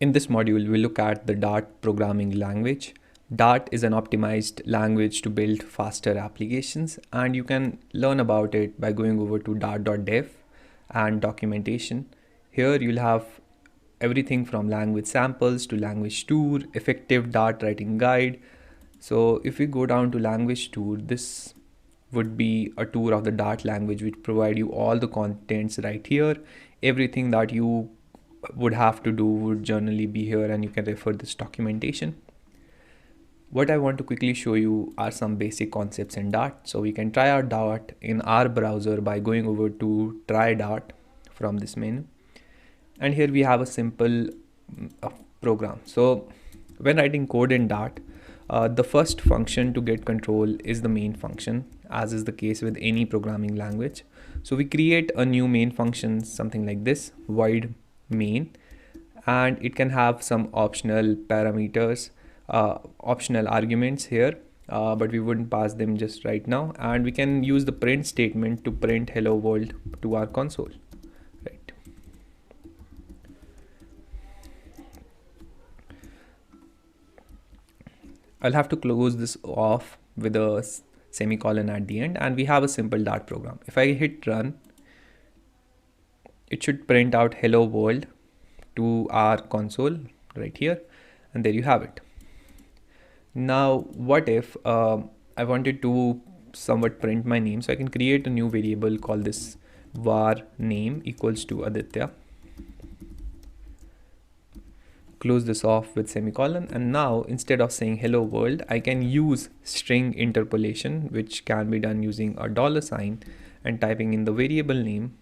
In this module, we look at the Dart programming language. Dart is an optimized language to build faster applications, and you can learn about it by going over to dart.dev and documentation. Here you'll have everything from language samples to language tour, effective Dart writing guide. So if we go down to language tour, this would be a tour of the Dart language, which provide you all the contents right here. Everything that you would have to do would generally be here, and you can refer this documentation. What I want to quickly show you are some basic concepts in Dart. So we can try out Dart in our browser by going over to try Dart from this menu. And here we have a simple program. So when writing code in Dart, the first function to get control is the main function, as is the case with any programming language. So we create a new main function, something like this, void main, and it can have some optional parameters, optional arguments here, but we wouldn't pass them just right now. And we can use the print statement to print hello world to our console, right? I'll have to close this off with a semicolon at the end, and we have a simple Dart program. If I hit run, it should print out hello world to our console right here, and there you have it. Now what if I wanted to somewhat print my name? So I can create a new variable, call this var name equals to Aditya, close this off with semicolon, and now instead of saying hello world, I can use string interpolation, which can be done using a $sign and typing in the variable name.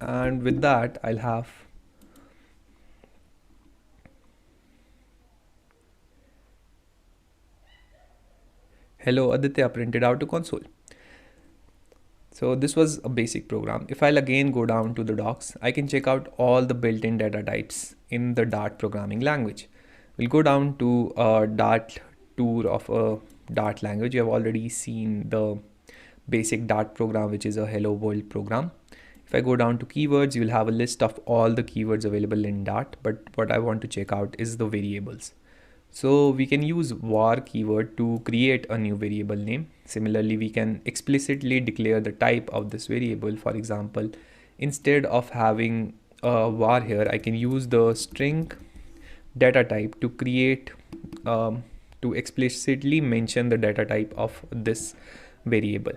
And with that, I'll have hello Aditya printed out to console. So this was a basic program. If I'll again go down to the docs, I can check out all the built-in data types in the Dart programming language. We'll go down to a Dart tour of a Dart language. You have already seen the basic Dart program, which is a hello world program. If I go down to keywords, you'll have a list of all the keywords available in Dart, but what I want to check out is the variables. So we can use var keyword to create a new variable name. Similarly, we can explicitly declare the type of this variable. For example, instead of having a var here, I can use the string data type to create, to explicitly mention the data type of this variable.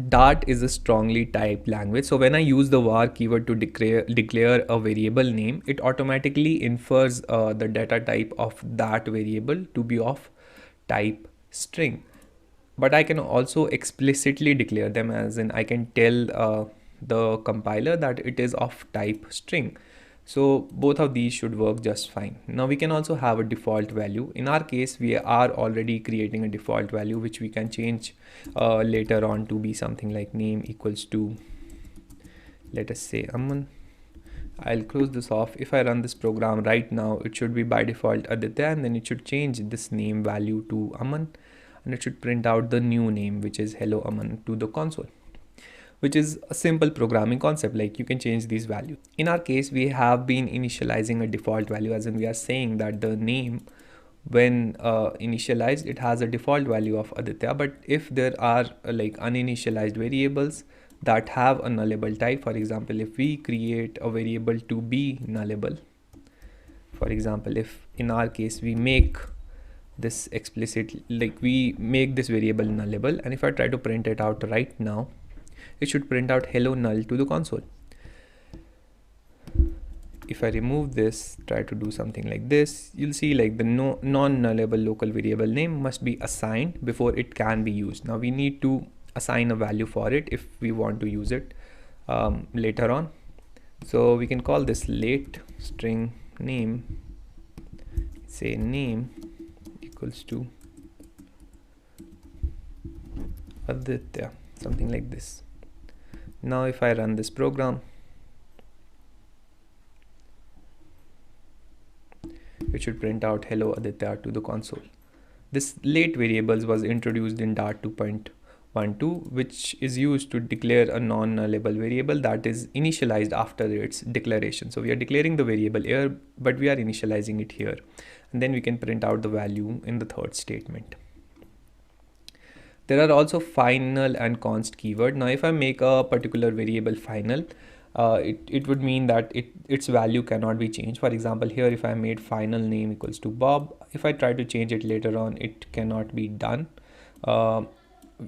Dart is a strongly typed language, so when I use the var keyword to declare a variable name, it automatically infers the data type of that variable to be of type string. But I can also explicitly declare them, as in I can tell the compiler that it is of type string. So both of these should work just fine. Now we can also have a default value. In our case, we are already creating a default value, which we can change later on to be something like name equals to, let us say, Aman. I'll close this off. If I run this program right now, it should be by default Aditya, and then it should change this name value to Aman, and it should print out the new name, which is hello Aman, to the console, which is a simple programming concept. Like, you can change these values. In our case, we have been initializing a default value, as in we are saying that the name, when initialized, it has a default value of Aditya. But if there are like uninitialized variables that have a nullable type, for example, if we create a variable to be nullable, for example, if in our case we make this explicit, like we make this variable nullable, and if I try to print it out right now, it should print out hello null to the console. If I remove this, try to do something like this, you'll see like the non-nullable local variable name must be assigned before it can be used. Now we need to assign a value for it if we want to use it later on. So we can call this late string name, say name equals to Aditya, something like this. Now if I run this program, it should print out hello Aditya to the console. This late variables was introduced in Dart 2.1 12, which is used to declare a non-nullable variable that is initialized after its declaration. So we are declaring the variable here, but we are initializing it here. And then we can print out the value in the third statement. There are also final and const keyword. Now, if I make a particular variable final, it would mean that its value cannot be changed. For example, here, if I made final name equals to Bob, if I try to change it later on, it cannot be done.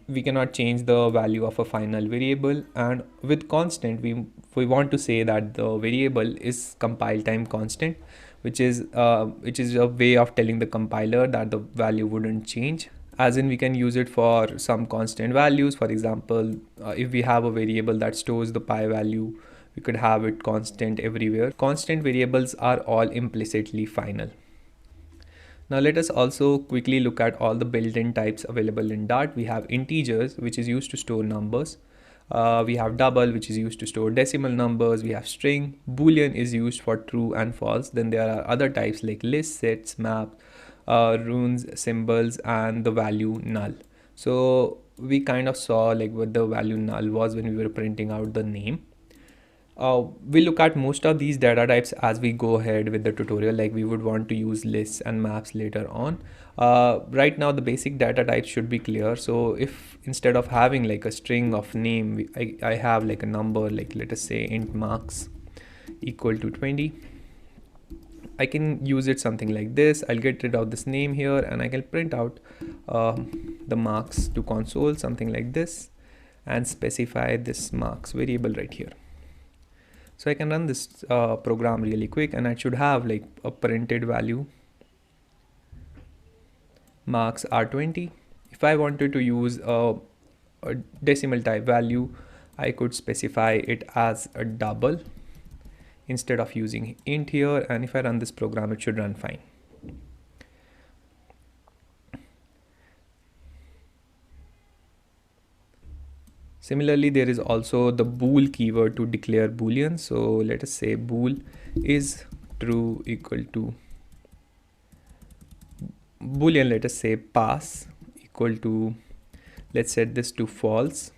We cannot change the value of a final variable, and with constant we want to say that the variable is compile time constant, which is a way of telling the compiler that the value wouldn't change. As in, we can use it for some constant values. For example, if we have a variable that stores the pi value, we could have it constant everywhere. Constant variables are all implicitly final. Now let us also quickly look at all the built-in types available in Dart. We have integers, which is used to store numbers. We have double, which is used to store decimal numbers. We have string. Boolean is used for true and false. Then there are other types like list, sets, map, runes, symbols, and the value null. So we kind of saw like what the value null was when we were printing out the name. We'll look at most of these data types as we go ahead with the tutorial, like we would want to use lists and maps later on. Right now the basic data types should be clear. So if instead of having like a string of name, I have like a number, like let us say int marks equal to 20, I can use it something like this. I'll get rid of this name here and I can print out the marks to console, something like this, and specify this marks variable right here. So I can run this program really quick, and I should have like a printed value marks are 20. If I wanted to use a decimal type value, I could specify it as a double instead of using int here, and if I run this program, it should run fine. Similarly, there is also the bool keyword to declare boolean. So let us say bool is true equal to boolean, let us say pass equal to, let's set this to false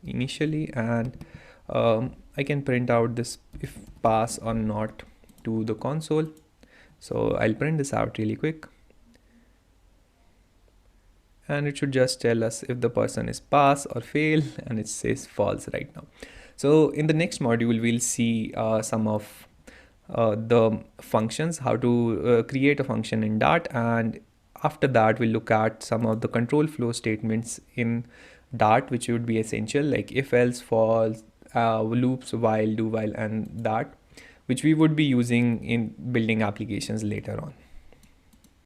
initially, and I can print out this if pass or not to the console. So I'll print this out really quick, and it should just tell us if the person is pass or fail, and it says false right now. So in the next module, we'll see some of the functions, how to create a function in Dart, and after that we'll look at some of the control flow statements in Dart, which would be essential, like if, else, false, loops, while, do while, and that, which we would be using in building applications later on.